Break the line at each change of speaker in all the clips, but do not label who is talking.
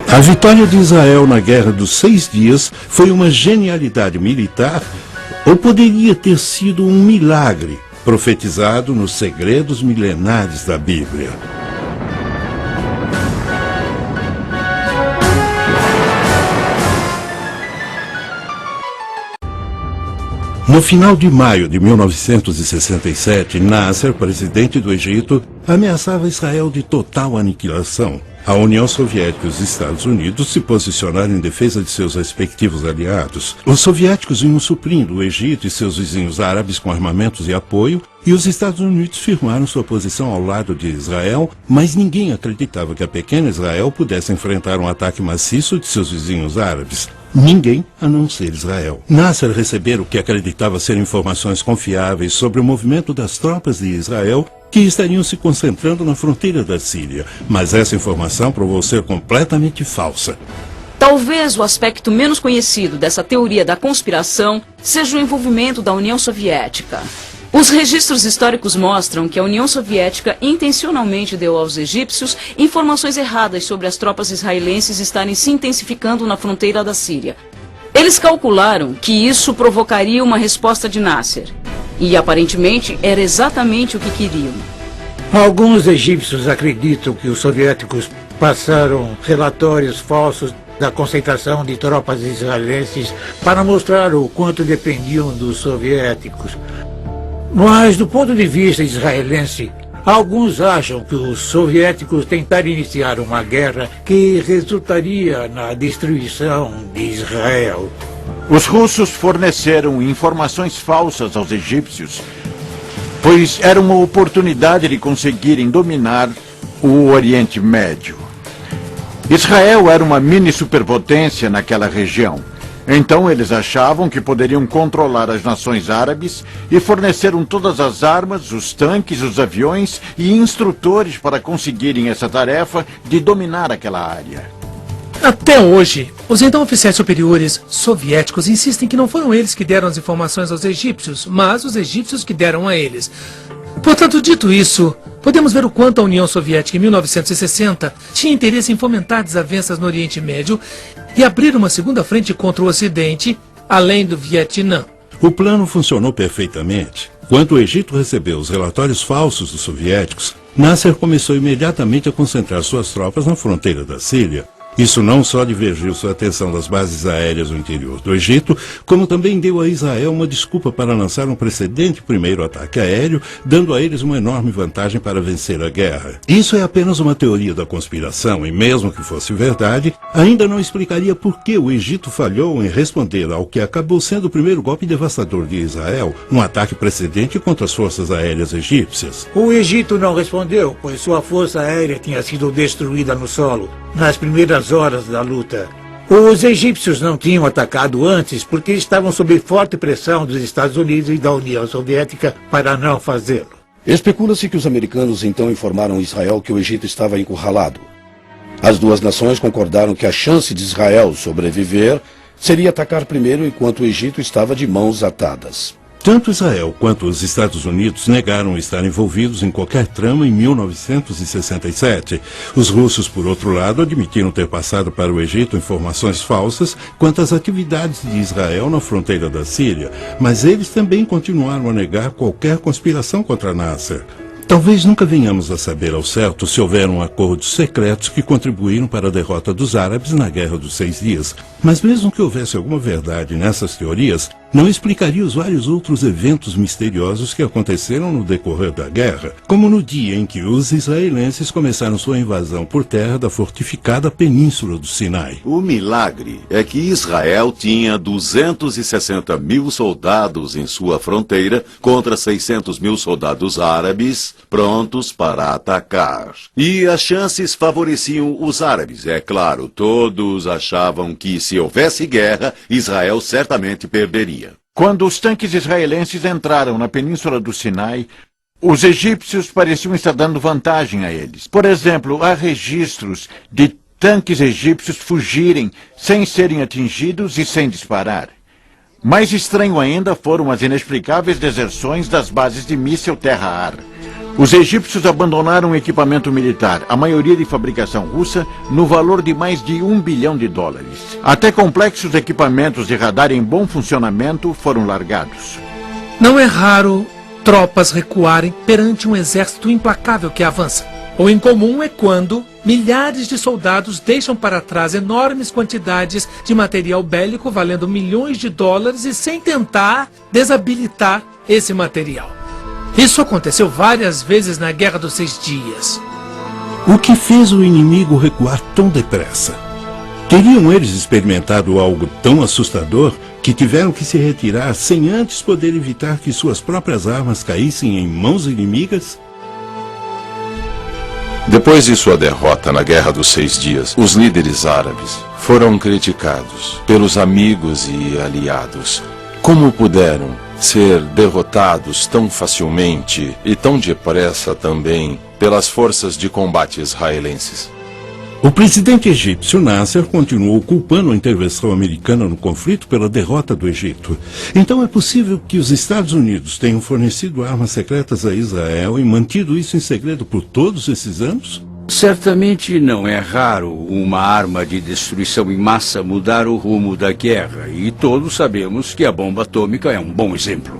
A vitória de Israel na Guerra dos 6 Dias foi uma genialidade militar ou poderia ter sido um milagre profetizado nos segredos milenares da Bíblia. No final de maio de 1967, Nasser, presidente do Egito, ameaçava Israel de total aniquilação. A União Soviética e os Estados Unidos se posicionaram em defesa de seus respectivos aliados. Os soviéticos vinham suprindo o Egito e seus vizinhos árabes com armamentos e apoio, e os Estados Unidos firmaram sua posição ao lado de Israel, mas ninguém acreditava que a pequena Israel pudesse enfrentar um ataque maciço de seus vizinhos árabes. Ninguém, a não ser Israel. Nasser recebera o que acreditava ser informações confiáveis sobre o movimento das tropas de Israel que estariam se concentrando na fronteira da Síria, mas essa informação provou ser completamente falsa.
Talvez o aspecto menos conhecido dessa teoria da conspiração seja o envolvimento da União Soviética. Os registros históricos mostram que a União Soviética intencionalmente deu aos egípcios informações erradas sobre as tropas israelenses estarem se intensificando na fronteira da Síria. Eles calcularam que isso provocaria uma resposta de Nasser. E, aparentemente, era exatamente o que queriam.
Alguns egípcios acreditam que os soviéticos passaram relatórios falsos da concentração de tropas israelenses para mostrar o quanto dependiam dos soviéticos. Mas, do ponto de vista israelense, alguns acham que os soviéticos tentaram iniciar uma guerra que resultaria na destruição de Israel.
Os russos forneceram informações falsas aos egípcios, pois era uma oportunidade de conseguirem dominar o Oriente Médio. Israel era uma mini superpotência naquela região. Então eles achavam que poderiam controlar as nações árabes e forneceram todas as armas, os tanques, os aviões e instrutores para conseguirem essa tarefa de dominar aquela área.
Até hoje, os então oficiais superiores soviéticos insistem que não foram eles que deram as informações aos egípcios, mas os egípcios que deram a eles. Portanto, dito isso, podemos ver o quanto a União Soviética em 1960 tinha interesse em fomentar desavenças no Oriente Médio e abrir uma segunda frente contra o Ocidente, além do Vietnã.
O plano funcionou perfeitamente. Quando o Egito recebeu os relatórios falsos dos soviéticos, Nasser começou imediatamente a concentrar suas tropas na fronteira da Síria. Isso não só divergiu sua atenção das bases aéreas no interior do Egito, como também deu a Israel uma desculpa para lançar um precedente primeiro ataque aéreo, dando a eles uma enorme vantagem para vencer a guerra. Isso é apenas uma teoria da conspiração e, mesmo que fosse verdade, ainda não explicaria por que o Egito falhou em responder ao que acabou sendo o primeiro golpe devastador de Israel, um ataque precedente contra as forças aéreas egípcias.
O Egito não respondeu, pois sua força aérea tinha sido destruída no solo nas primeiras horas da luta. Os egípcios não tinham atacado antes porque estavam sob forte pressão dos Estados Unidos e da União Soviética para não fazê-lo.
Especula-se que os americanos então informaram Israel que o Egito estava encurralado. As duas nações concordaram que a chance de Israel sobreviver seria atacar primeiro enquanto o Egito estava de mãos atadas.
Tanto Israel quanto os Estados Unidos negaram estar envolvidos em qualquer trama em 1967. Os russos, por outro lado, admitiram ter passado para o Egito informações falsas quanto às atividades de Israel na fronteira da Síria, mas eles também continuaram a negar qualquer conspiração contra Nasser. Talvez nunca venhamos a saber ao certo se houveram acordos secretos que contribuíram para a derrota dos árabes na Guerra dos 6 Dias. Mas mesmo que houvesse alguma verdade nessas teorias, não explicaria os vários outros eventos misteriosos que aconteceram no decorrer da guerra, como no dia em que os israelenses começaram sua invasão por terra da fortificada Península do Sinai.
O milagre é que Israel tinha 260 mil soldados em sua fronteira contra 600 mil soldados árabes prontos para atacar. E as chances favoreciam os árabes, é claro. Todos achavam que se houvesse guerra, Israel certamente perderia.
Quando os tanques israelenses entraram na Península do Sinai, os egípcios pareciam estar dando vantagem a eles. Por exemplo, há registros de tanques egípcios fugirem sem serem atingidos e sem disparar. Mais estranho ainda foram as inexplicáveis deserções das bases de míssil terra-ar. Os egípcios abandonaram o equipamento militar, a maioria de fabricação russa, no valor de mais de US$1 bilhão. Até complexos equipamentos de radar em bom funcionamento foram largados.
Não é raro tropas recuarem perante um exército implacável que avança. O incomum é quando milhares de soldados deixam para trás enormes quantidades de material bélico valendo milhões de dólares e sem tentar desabilitar esse material. Isso aconteceu várias vezes na Guerra dos 6 Dias.
O que fez o inimigo recuar tão depressa? Teriam eles experimentado algo tão assustador que tiveram que se retirar sem antes poder evitar que suas próprias armas caíssem em mãos inimigas?
Depois de sua derrota na Guerra dos 6 Dias, os líderes árabes foram criticados pelos amigos e aliados. Como puderam ser derrotados tão facilmente e tão depressa também pelas forças de combate israelenses?
O presidente egípcio Nasser continuou culpando a intervenção americana no conflito pela derrota do Egito. Então é possível que os Estados Unidos tenham fornecido armas secretas a Israel e mantido isso em segredo por todos esses anos?
Certamente não é raro uma arma de destruição em massa mudar o rumo da guerra, e todos sabemos que a bomba atômica é um bom exemplo.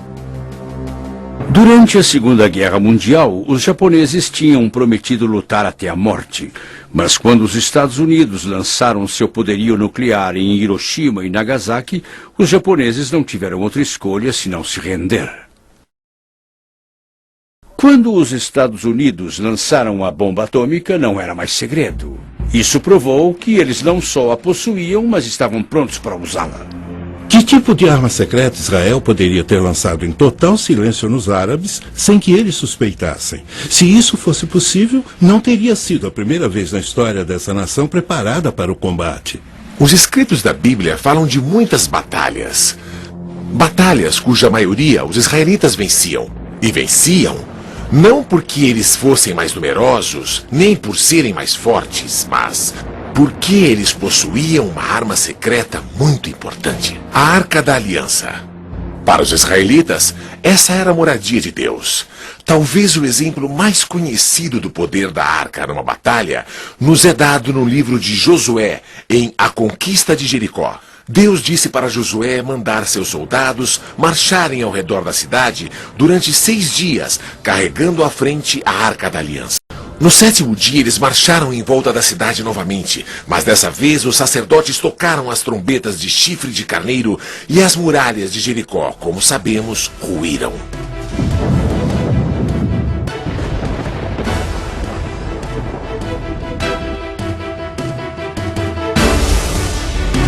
Durante a Segunda Guerra Mundial, os japoneses tinham prometido lutar até a morte. Mas quando os Estados Unidos lançaram seu poderio nuclear em Hiroshima e Nagasaki, os japoneses não tiveram outra escolha senão se render. Quando os Estados Unidos lançaram a bomba atômica, não era mais segredo. Isso provou que eles não só a possuíam, mas estavam prontos para usá-la.
Que tipo de arma secreta Israel poderia ter lançado em total silêncio nos árabes, sem que eles suspeitassem? Se isso fosse possível, não teria sido a primeira vez na história dessa nação preparada para o combate.
Os escritos da Bíblia falam de muitas batalhas. Batalhas cuja maioria os israelitas venciam. E venciam não porque eles fossem mais numerosos, nem por serem mais fortes, mas porque eles possuíam uma arma secreta muito importante, a Arca da Aliança. Para os israelitas, essa era a moradia de Deus. Talvez o exemplo mais conhecido do poder da Arca numa batalha nos é dado no livro de Josué, em A Conquista de Jericó. Deus disse para Josué mandar seus soldados marcharem ao redor da cidade durante 6 dias, carregando à frente a Arca da Aliança. No 7º dia, eles marcharam em volta da cidade novamente, mas dessa vez os sacerdotes tocaram as trombetas de chifre de carneiro e as muralhas de Jericó, como sabemos, ruíram.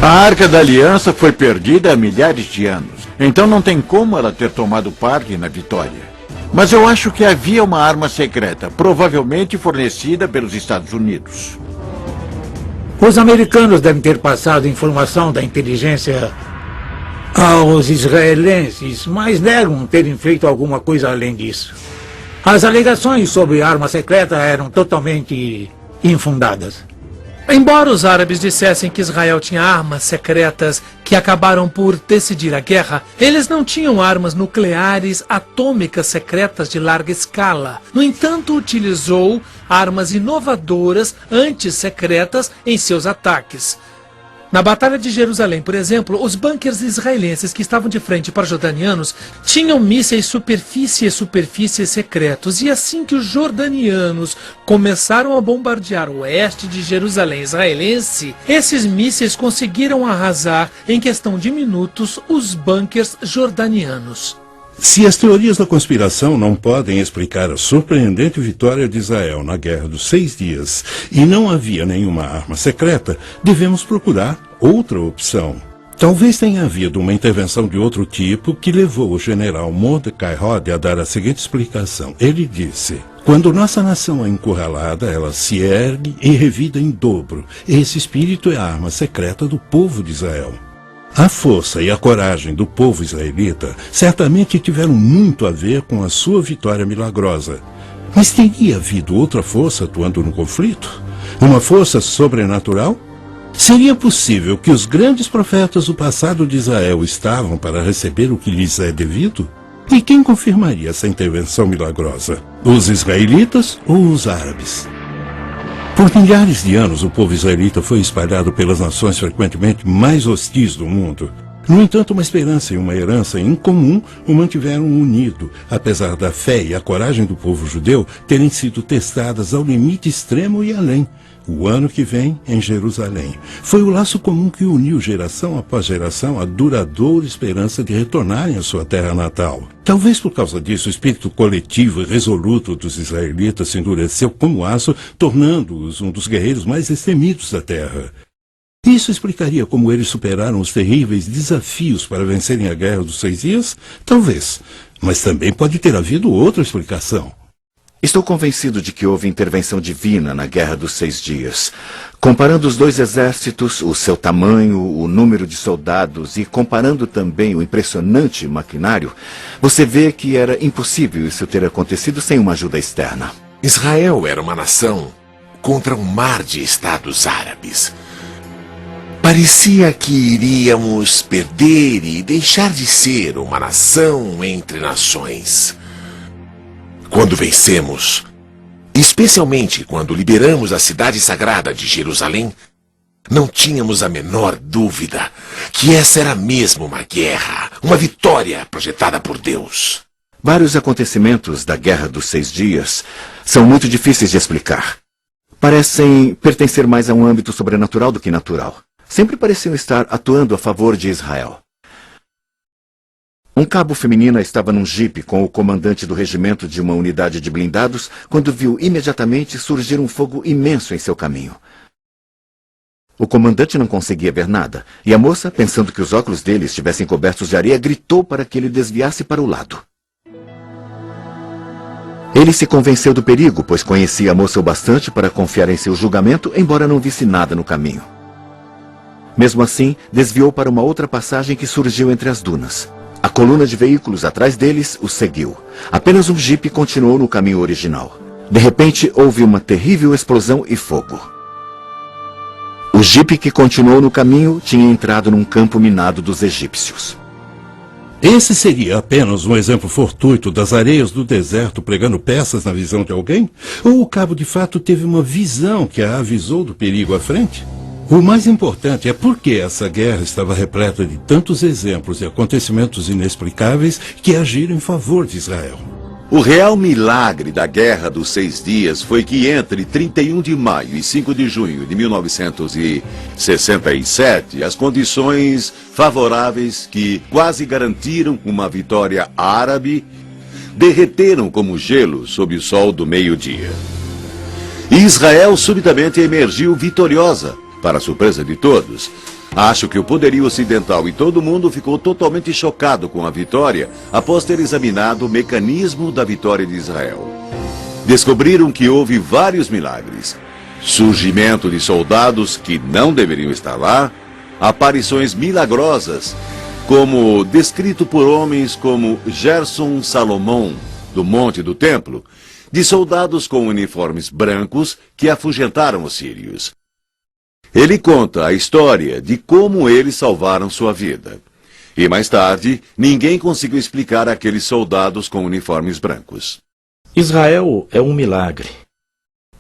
A Arca da Aliança foi perdida há milhares de anos, então não tem como ela ter tomado parte na vitória. Mas eu acho que havia uma arma secreta, provavelmente fornecida pelos Estados Unidos.
Os americanos devem ter passado informação da inteligência aos israelenses, mas negam terem feito alguma coisa além disso. As alegações sobre arma secreta eram totalmente infundadas.
Embora os árabes dissessem que Israel tinha armas secretas que acabaram por decidir a guerra, eles não tinham armas nucleares atômicas secretas de larga escala. No entanto, utilizou armas inovadoras antissecretas em seus ataques. Na Batalha de Jerusalém, por exemplo, os bunkers israelenses que estavam de frente para os jordanianos tinham mísseis superfície secretos. E assim que os jordanianos começaram a bombardear o oeste de Jerusalém israelense, esses mísseis conseguiram arrasar, em questão de minutos, os bunkers jordanianos.
Se as teorias da conspiração não podem explicar a surpreendente vitória de Israel na Guerra dos 6 Dias e não havia nenhuma arma secreta, devemos procurar outra opção. Talvez tenha havido uma intervenção de outro tipo que levou o general Mordecai Rode a dar a seguinte explicação. Ele disse: quando nossa nação é encurralada, ela se ergue e revida em dobro. Esse espírito é a arma secreta do povo de Israel. A força e a coragem do povo israelita certamente tiveram muito a ver com a sua vitória milagrosa. Mas teria havido outra força atuando no conflito? Uma força sobrenatural? Seria possível que os grandes profetas do passado de Israel estavam para receber o que lhes é devido? E quem confirmaria essa intervenção milagrosa? Os israelitas ou os árabes? Por milhares de anos, o povo israelita foi espalhado pelas nações frequentemente mais hostis do mundo. No entanto, uma esperança e uma herança em comum o mantiveram unido, apesar da fé e a coragem do povo judeu terem sido testadas ao limite extremo e além. O ano que vem, em Jerusalém. Foi o laço comum que uniu geração após geração a duradoura esperança de retornarem à sua terra natal. Talvez por causa disso, o espírito coletivo e resoluto dos israelitas se endureceu como aço, tornando-os um dos guerreiros mais destemidos da terra. Isso explicaria como eles superaram os terríveis desafios para vencerem a Guerra dos 6 Dias? Talvez. Mas também pode ter havido outra explicação.
Estou convencido de que houve intervenção divina na Guerra dos 6 Dias. Comparando os dois exércitos, o seu tamanho, o número de soldados e comparando também o impressionante maquinário, você vê que era impossível isso ter acontecido sem uma ajuda externa.
Israel era uma nação contra um mar de estados árabes. Parecia que iríamos perder e deixar de ser uma nação entre nações. Quando vencemos, especialmente quando liberamos a cidade sagrada de Jerusalém, não tínhamos a menor dúvida que essa era mesmo uma guerra, uma vitória projetada por Deus.
Vários acontecimentos da Guerra dos 6 Dias são muito difíceis de explicar. Parecem pertencer mais a um âmbito sobrenatural do que natural. Sempre pareciam estar atuando a favor de Israel. Um cabo feminino estava num jipe com o comandante do regimento de uma unidade de blindados quando viu imediatamente surgir um fogo imenso em seu caminho. O comandante não conseguia ver nada, e a moça, pensando que os óculos dele estivessem cobertos de areia, gritou para que ele desviasse para o lado. Ele se convenceu do perigo, pois conhecia a moça o bastante para confiar em seu julgamento, embora não visse nada no caminho. Mesmo assim, desviou para uma outra passagem que surgiu entre as dunas. A coluna de veículos atrás deles o seguiu. Apenas um jipe continuou no caminho original. De repente, houve uma terrível explosão e fogo. O jipe que continuou no caminho tinha entrado num campo minado dos egípcios.
Esse seria apenas um exemplo fortuito das areias do deserto pregando peças na visão de alguém? Ou o cabo de fato teve uma visão que a avisou do perigo à frente? O mais importante é por que essa guerra estava repleta de tantos exemplos e acontecimentos inexplicáveis que agiram em favor de Israel.
O real milagre da Guerra dos 6 Dias foi que entre 31 de maio e 5 de junho de 1967, as condições favoráveis que quase garantiram uma vitória árabe derreteram como gelo sob o sol do meio-dia. E Israel subitamente emergiu vitoriosa. Para a surpresa de todos, acho que o poderio ocidental e todo mundo ficou totalmente chocado com a vitória após ter examinado o mecanismo da vitória de Israel. Descobriram que houve vários milagres. Surgimento de soldados que não deveriam estar lá, aparições milagrosas, como descrito por homens como Gerson Salomão, do Monte do Templo, de soldados com uniformes brancos que afugentaram os sírios. Ele conta a história de como eles salvaram sua vida. E mais tarde, ninguém conseguiu explicar aqueles soldados com uniformes brancos.
Israel é um milagre.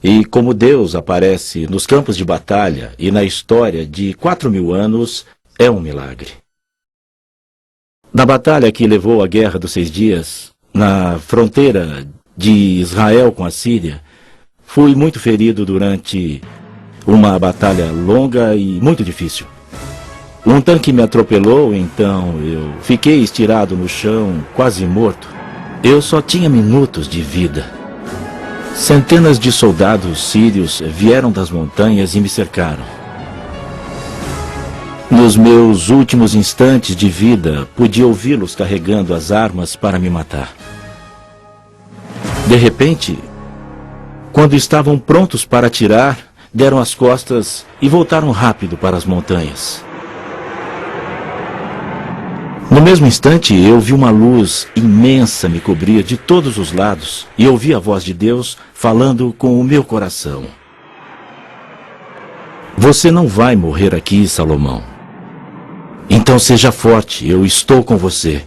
E como Deus aparece nos campos de batalha e na história de 4.000 anos, é um milagre. Na batalha que levou à Guerra dos 6 Dias, na fronteira de Israel com a Síria, fui muito ferido durante uma batalha longa e muito difícil. Um tanque me atropelou, então eu fiquei estirado no chão, quase morto. Eu só tinha minutos de vida. Centenas de soldados sírios vieram das montanhas e me cercaram. Nos meus últimos instantes de vida, pude ouvi-los carregando as armas para me matar. De repente, quando estavam prontos para atirar, deram as costas e voltaram rápido para as montanhas. No mesmo instante, eu vi uma luz imensa me cobrir de todos os lados e ouvi a voz de Deus falando com o meu coração. Você não vai morrer aqui, Salomão. Então seja forte, eu estou com você.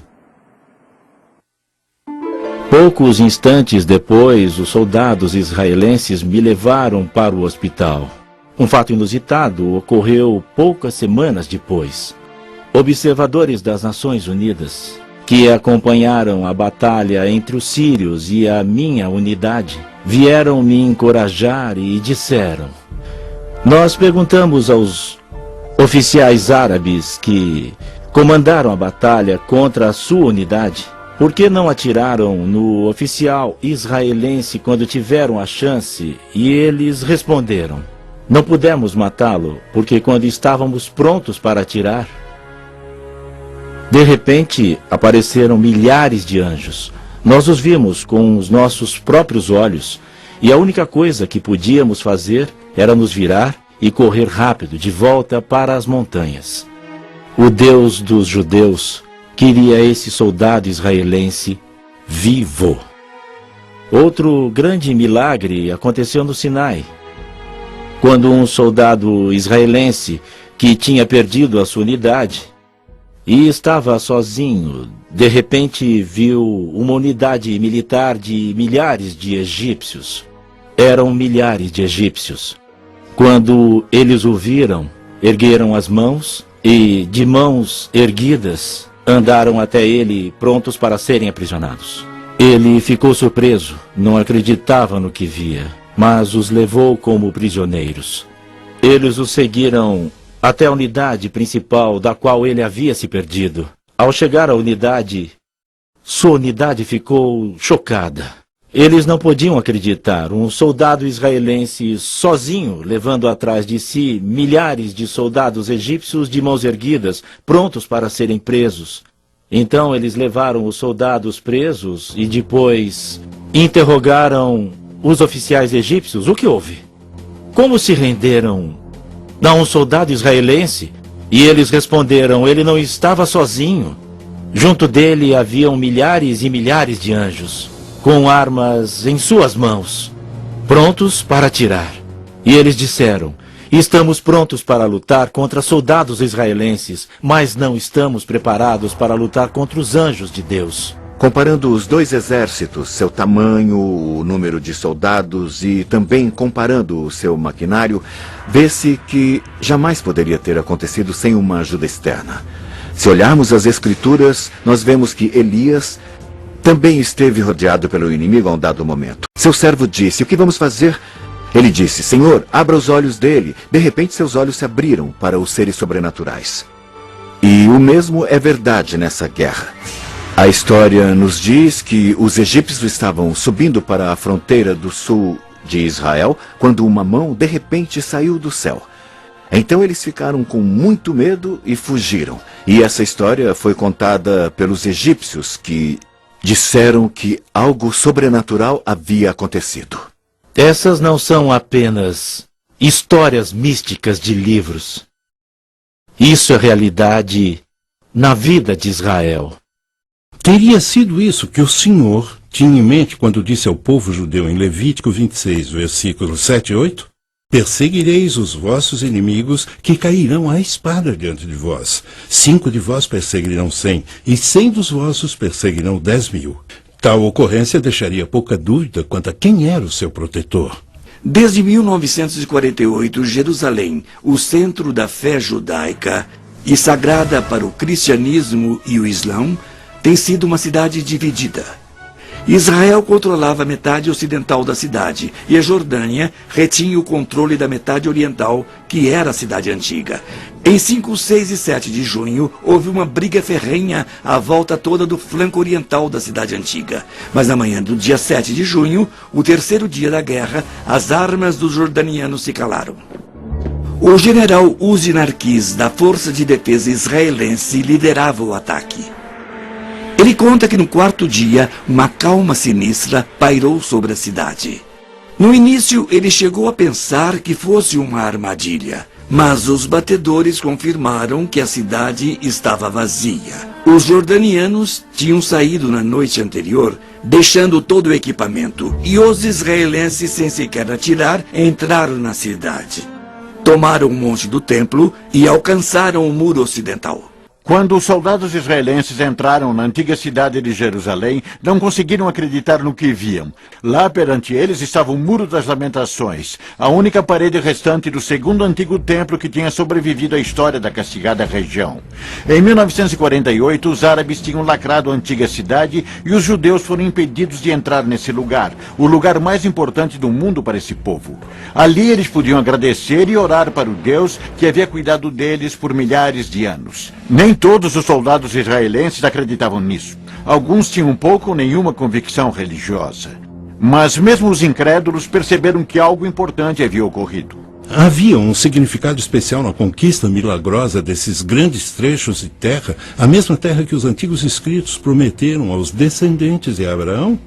Poucos instantes depois, os soldados israelenses me levaram para o hospital. Um fato inusitado ocorreu poucas semanas depois. Observadores das Nações Unidas, que acompanharam a batalha entre os sírios e a minha unidade, vieram me encorajar e disseram: nós perguntamos aos oficiais árabes que comandaram a batalha contra a sua unidade por que não atiraram no oficial israelense quando tiveram a chance, e eles responderam: não pudemos matá-lo porque quando estávamos prontos para atirar, de repente apareceram milhares de anjos. Nós os vimos com os nossos próprios olhos, e a única coisa que podíamos fazer era nos virar e correr rápido de volta para as montanhas. O Deus dos judeus queria esse soldado israelense vivo. Outro grande milagre aconteceu no Sinai, quando um soldado israelense que tinha perdido a sua unidade e estava sozinho, de repente viu uma unidade militar de milhares de egípcios. Eram milhares de egípcios. Quando eles o viram, ergueram as mãos e, de mãos erguidas, andaram até ele, prontos para serem aprisionados. Ele ficou surpreso, não acreditava no que via, mas os levou como prisioneiros. Eles os seguiram até a unidade principal da qual ele havia se perdido. Ao chegar à unidade, sua unidade ficou chocada. Eles não podiam acreditar. Um soldado israelense sozinho, levando atrás de si milhares de soldados egípcios de mãos erguidas, prontos para serem presos. Então eles levaram os soldados presos e depois interrogaram os oficiais egípcios. O que houve? Como se renderam a um soldado israelense? E eles responderam: ele não estava sozinho. Junto dele haviam milhares e milhares de anjos, com armas em suas mãos, prontos para atirar. E eles disseram: estamos prontos para lutar contra soldados israelenses, mas não estamos preparados para lutar contra os anjos de Deus.
Comparando os dois exércitos, seu tamanho, o número de soldados e também comparando o seu maquinário, vê-se que jamais poderia ter acontecido sem uma ajuda externa. Se olharmos as Escrituras, nós vemos que Elias também esteve rodeado pelo inimigo a um dado momento. Seu servo disse: o que vamos fazer? Ele disse: Senhor, abra os olhos dele. De repente seus olhos se abriram para os seres sobrenaturais. E o mesmo é verdade nessa guerra. A história nos diz que os egípcios estavam subindo para a fronteira do sul de Israel quando uma mão de repente saiu do céu. Então eles ficaram com muito medo e fugiram. E essa história foi contada pelos egípcios, que disseram que algo sobrenatural havia acontecido.
Essas não são apenas histórias místicas de livros. Isso é realidade na vida de Israel.
Teria sido isso que o Senhor tinha em mente quando disse ao povo judeu em Levítico 26, versículos 7 e 8? Perseguireis os vossos inimigos, que cairão à espada diante de vós. 5 de vós perseguirão 100, e 100 dos vossos perseguirão 10.000. Tal ocorrência deixaria pouca dúvida quanto a quem era o seu protetor.
Desde 1948, Jerusalém, o centro da fé judaica e sagrada para o cristianismo e o islã, tem sido uma cidade dividida. Israel controlava a metade ocidental da cidade e a Jordânia retinha o controle da metade oriental, que era a cidade antiga. Em 5, 6 e 7 de junho, houve uma briga ferrenha à volta toda do flanco oriental da cidade antiga. Mas na manhã do dia 7 de junho, o terceiro dia da guerra, as armas dos jordanianos se calaram. O general Uzi Narquis, da Força de Defesa Israelense, liderava o ataque. Ele conta que no quarto dia, uma calma sinistra pairou sobre a cidade. No início, ele chegou a pensar que fosse uma armadilha, mas os batedores confirmaram que a cidade estava vazia. Os jordanianos tinham saído na noite anterior, deixando todo o equipamento, e os israelenses, sem sequer atirar, entraram na cidade. Tomaram o monte do templo e alcançaram o muro ocidental.
Quando os soldados israelenses entraram na antiga cidade de Jerusalém, não conseguiram acreditar no que viam. Lá perante eles estava o Muro das Lamentações, a única parede restante do segundo antigo templo que tinha sobrevivido à história da castigada região. Em 1948, os árabes tinham lacrado a antiga cidade e os judeus foram impedidos de entrar nesse lugar, o lugar mais importante do mundo para esse povo. Ali eles podiam agradecer e orar para o Deus que havia cuidado deles por milhares de anos. Nem todos os soldados israelenses acreditavam nisso. Alguns tinham pouco ou nenhuma convicção religiosa. Mas mesmo os incrédulos perceberam que algo importante havia ocorrido.
Havia um significado especial na conquista milagrosa desses grandes trechos de terra, a mesma terra que os antigos escritos prometeram aos descendentes de Abraão?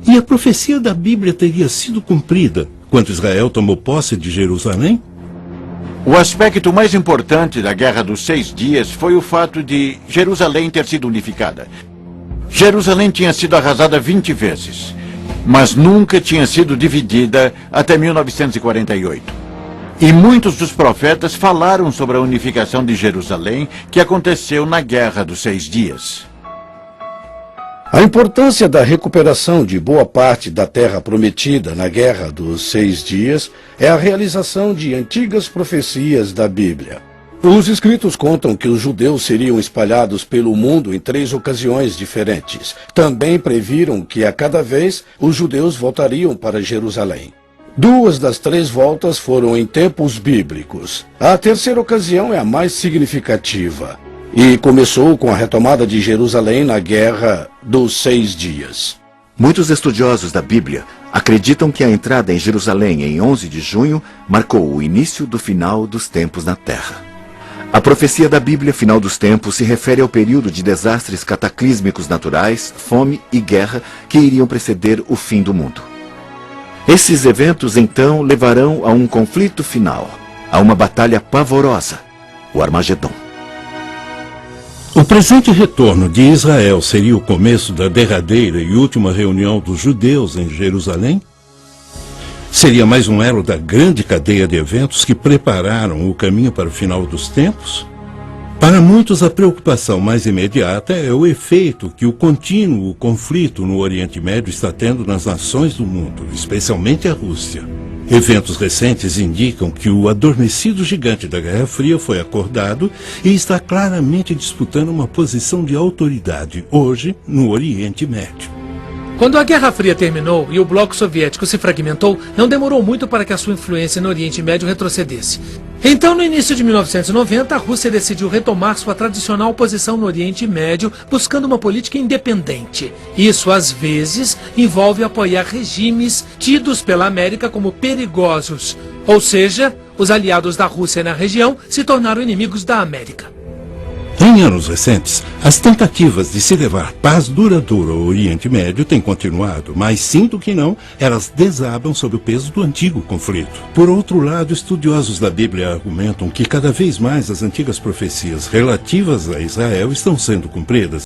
E a profecia da Bíblia teria sido cumprida quando Israel tomou posse de Jerusalém?
O aspecto mais importante da Guerra dos 6 Dias foi o fato de Jerusalém ter sido unificada. Jerusalém tinha sido arrasada 20 vezes, mas nunca tinha sido dividida até 1948. E muitos dos profetas falaram sobre a unificação de Jerusalém que aconteceu na Guerra dos 6 Dias.
A importância da recuperação de boa parte da terra prometida na Guerra dos 6 Dias é a realização de antigas profecias da Bíblia. Os escritos contam que os judeus seriam espalhados pelo mundo em 3 ocasiões diferentes. Também previram que a cada vez os judeus voltariam para Jerusalém. 2 das 3 voltas foram em tempos bíblicos. A terceira ocasião é a mais significativa e começou com a retomada de Jerusalém na Guerra dos 6 Dias.
Muitos estudiosos da Bíblia acreditam que a entrada em Jerusalém em 11 de junho marcou o início do final dos tempos na Terra. A profecia da Bíblia, final dos tempos, se refere ao período de desastres cataclísmicos naturais, fome e guerra que iriam preceder o fim do mundo. Esses eventos, então, levarão a um conflito final, a uma batalha pavorosa, o Armagedon.
O presente retorno de Israel seria o começo da derradeira e última reunião dos judeus em Jerusalém? Seria mais um elo da grande cadeia de eventos que prepararam o caminho para o final dos tempos? Para muitos, a preocupação mais imediata é o efeito que o contínuo conflito no Oriente Médio está tendo nas nações do mundo, especialmente a Rússia. Eventos recentes indicam que o adormecido gigante da Guerra Fria foi acordado e está claramente disputando uma posição de autoridade hoje no Oriente Médio.
Quando a Guerra Fria terminou e o bloco soviético se fragmentou, não demorou muito para que a sua influência no Oriente Médio retrocedesse. Então, no início de 1990, a Rússia decidiu retomar sua tradicional posição no Oriente Médio, buscando uma política independente. Isso, às vezes, envolve apoiar regimes tidos pela América como perigosos. Ou seja, os aliados da Rússia na região se tornaram inimigos da América.
Em anos recentes, as tentativas de se levar paz duradoura ao Oriente Médio têm continuado, mas sim do que não, elas desabam sob o peso do antigo conflito. Por outro lado, estudiosos da Bíblia argumentam que cada vez mais as antigas profecias relativas a Israel estão sendo cumpridas.